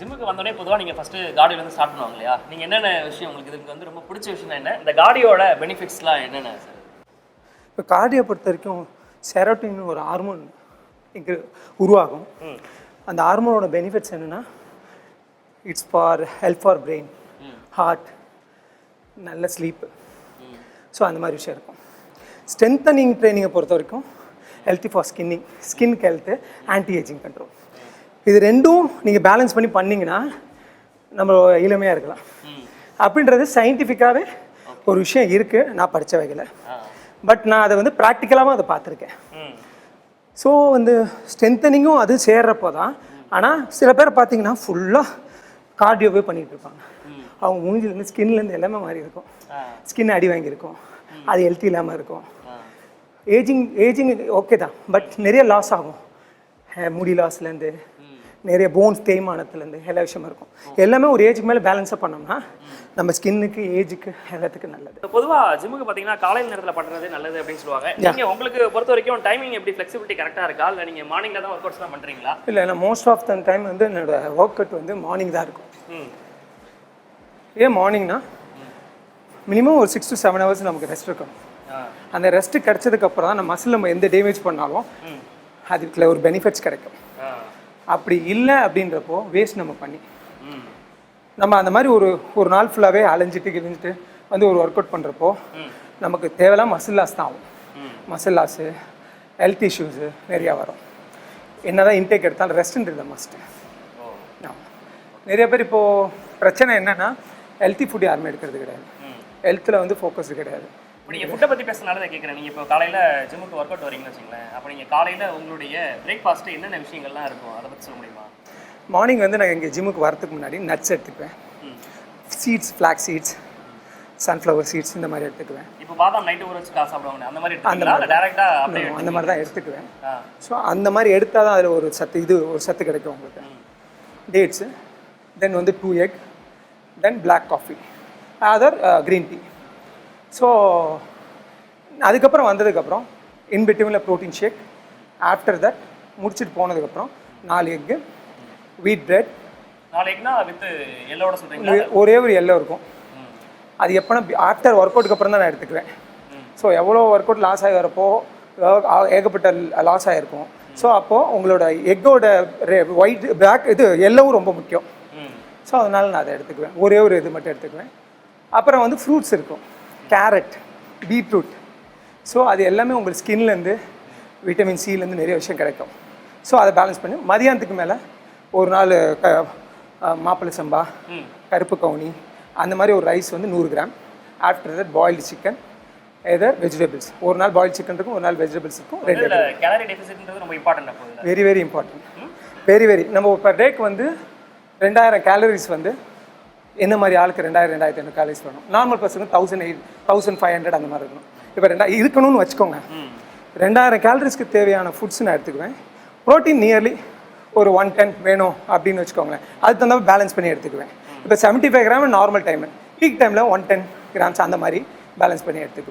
ஜிம்முக்கு வந்தோடனே பொதுவாக நீங்கள் ஃபஸ்ட்டு கார்டியோல வந்து ஸ்டார்ட் பண்ணுவாங்க இல்லையா? நீங்கள் என்னென்ன விஷயம் உங்களுக்கு இதுக்கு வந்து ரொம்ப பிடிச்ச விஷயம் என்ன? இந்த கார்டியோட பெனிஃபிட்ஸ்லாம் என்னென்ன சார்? இப்போ கார்டியோ பொறுத்த வரைக்கும் செரோட்டோனின் ஒரு ஹார்மோன் இங்கே உருவாகும். அந்த ஹார்மோனோட பெனிஃபிட்ஸ் என்னென்னா it's for help for brain, heart, நல்ல ஸ்லீப்பு. ஸோ அந்த மாதிரி விஷயம் இருக்கும். ஸ்ட்ரென்தனிங் ட்ரைனிங்கை பொறுத்த வரைக்கும் ஹெல்த்தி ஃபார் ஸ்கின்னுக்கு ஹெல்த்து, ஆன்டி ஏஜிங் கண்ட்ரோல். இது ரெண்டும் நீங்கள் பேலன்ஸ் பண்ணி பண்ணிங்கன்னா நம்ம இளமையாக இருக்கலாம் அப்படின்றது சயின்டிஃபிக்காகவே ஒரு விஷயம் இருக்குது. நான் படித்த வகையில் பட் நான் அதை வந்து ப்ராக்டிக்கலாகவும் அதை பார்த்துருக்கேன். ஸோ வந்து ஸ்ட்ரென்தனிங்கும் அது சேர்றப்போ தான். ஆனால் சில பேர் பார்த்தீங்கன்னா ஃபுல்லாக கார்டியோவே பண்ணிகிட்டு இருப்பாங்க. அவங்க மூஞ்சிலேருந்து ஸ்கின்லேருந்து எல்லாமே மாறி இருக்கும். ஸ்கின் அடி வாங்கியிருக்கும், அது ஹெல்த்தி இல்லாமல் இருக்கும். ஏஜிங் ஓகே தான், பட் நிறைய லாஸ் ஆகும். முடி லாஸ்லேருந்து நிறைய போன்ஸ் தேய்மானத்துலேருந்து எல்லா விஷயமும் இருக்கும். எல்லாமே ஒரு ஏஜுக்கு மேலே பேலன்ஸாக பண்ணோம்னா நம்ம ஸ்கின்னுக்கு, ஏஜுக்கு எல்லாத்துக்கும் நல்லது. பொதுவாக ஜிம்முக்கு பார்த்தீங்கன்னா காலையில் நேரத்தில் பண்ணுறது நல்லது அப்படின்னு சொல்லுவாங்க. நீங்கள் உங்களுக்கு பொறுத்த வரைக்கும் டைமிங் எப்படி ஃப்ளெக்சிபிலிட்டி கரெக்டாக இருக்கா, இல்லை நீங்கள் மார்னிங்கில் தான் ஒர்க் அவுட்ஸ் தான் பண்ணுறீங்களா? இல்லை, நான் மோஸ்ட் ஆஃப் த டைம் வந்து என்னோட ஒர்க் அவுட் வந்து மார்னிங் தான் இருக்கும். ஏன் மார்னிங்னா மினிமம் ஒரு 6 to 7 hours நமக்கு ரெஸ்ட் இருக்கணும். அந்த ரெஸ்ட்டு கிடச்சதுக்கப்புறம் தான் நம்ம மசில் நம்ம எந்த டேமேஜ் பண்ணாலும் அதுக்குள்ள ஒரு பெனிஃபிட்ஸ் கிடைக்கும். அப்படி இல்லை அப்படின்றப்போ வேஸ்ட் நம்ம பண்ணி நம்ம அந்த மாதிரி ஒரு நாள் ஃபுல்லாகவே அலைஞ்சிட்டு வந்து ஒரு ஒர்க் அவுட் பண்ணுறப்போ நமக்கு தேவையில்லாம் மசில் லாஸ் தான் ஆகும். மசில் லாஸு, ஹெல்த் இஷ்யூஸு நிறையா வரும். என்ன தான் இன்டேக் எடுத்தாலும் ரெஸ்ட்டுன்றது மஸ்ட்டு. நிறைய பேர் இப்போது பிரச்சனை என்னென்னா ஹெல்த்தி ஃபுட் யாருமே எடுக்கிறது கிடையாது, ஹெல்த்தில் வந்து ஃபோக்கஸ் கிடையாது. இப்போ நீங்கள் ஃபுட்டை பற்றி பேசுனால தான் கேட்குறேன். நீங்கள் இப்போ காலையில் ஜிம்முக்கு ஒர்க் அவுட் வரீங்கன்னு வச்சுங்களேன், அப்போ நீங்கள் காலையில் உங்களுடைய பிரேக்ஃபாஸ்ட்டு என்னென்ன விஷயங்கள்லாம் இருக்கும் அதை பற்றி சொல்ல முடியுமா? மார்னிங் வந்து நான் இங்கே ஜிம்முக்கு வரதுக்கு முன்னாடி நட்ஸ் எடுத்துக்குவேன். Seeds, flax seeds, sunflower seeds இந்த மாதிரி எடுத்துக்குவேன். இப்போ பாதாம் நைட்டு ஊற வச்சு சாப்பிடுவாங்க, அந்த மாதிரி அந்த மாதிரி தான் எடுத்துக்குவேன். ஸோ அந்த மாதிரி எடுத்தால் தான் அதில் ஒரு சத்து கிடைக்கும் உங்களுக்கு. டேட்ஸு, தென் வந்து 2 egg, then black coffee, other green tea. So அதுக்கப்புறம் வந்ததுக்கப்புறம் இன்பிட்வீனில் ப்ரோட்டீன் ஷேக். ஆஃப்டர் தட் முடிச்சுட்டு போனதுக்கப்புறம் 4 egg, வீட் பிரெட். 4 eggனா வித் எல்லோட சொல்கிறீங்களா? ஒரே ஒரு எல்லோ இருக்கும். அது எப்போனா ஆஃப்டர் ஒர்க் அவுட்டுக்கு அப்புறம் தான் நான் எடுத்துக்குவேன். ஸோ எவ்வளோ ஒர்க் அவுட் லாஸ் ஆகி வரப்போ ஏகப்பட்ட லாஸ் ஆகிருக்கும். ஸோ அப்போது உங்களோட எக்கோட ஒயிட் பிளாக் எல்லோவும் ரொம்ப முக்கியம். ஸோ அதனால் நான் அதை எடுத்துக்குவேன். ஒரே ஒரு இது மட்டும் எடுத்துக்குவேன். அப்புறம் வந்து ஃப்ரூட்ஸ் இருக்கும், கேரட், பீட்ரூட். ஸோ அது எல்லாமே உங்களுக்கு ஸ்கின்லேருந்து, விட்டமின் சிலேருந்து நிறைய விஷயம் கிடைக்கும். ஸோ அதை பேலன்ஸ் பண்ணி மதியானத்துக்கு மேலே ஒரு நாள் மாப்பிள்ளை சம்பா, கருப்பு கவுனி அந்த மாதிரி ஒரு ரைஸ் வந்து 100 gram. After that boiled chicken, either vegetables. ஒரு நாள் பாயில்டு சிக்கன் இருக்கும், ஒரு நாள் வெஜிடபிள்ஸ் இருக்கும். கேலரி டெஃபிசிட்ன்றது ரொம்ப இம்பார்ட்டன்ட். Very important. வெரி நம்ம பர் டேக்கு வந்து 2000 கேலரிஸ் வந்து என்ன மாதிரி ஆளுக்கு 2000-2500 கேலரிஸ் வேணும். நார்மல் பர்சனுக்கு 1800-1500 அந்த மாதிரி இருக்கணும். இப்போ இருக்கணும்னு வச்சுக்கோங்க. 2000 கேலரிஸ்க்கு தேவையான ஃபுட்ஸ் நான் எடுத்துக்குவேன். ப்ரோட்டீன் நியர்லி ஒரு 110 வேணும் அப்படின்னு வச்சுக்கோங்களேன். அது தந்தால் பேலன்ஸ் பண்ணி எடுத்துக்குவேன். இப்போ 75 கிராம் நார்மல் டைமு, பீக் டைமில் 110 கிராம்ஸ் அந்த மாதிரி பேலன்ஸ் பண்ணி எடுத்துக்குவேன்.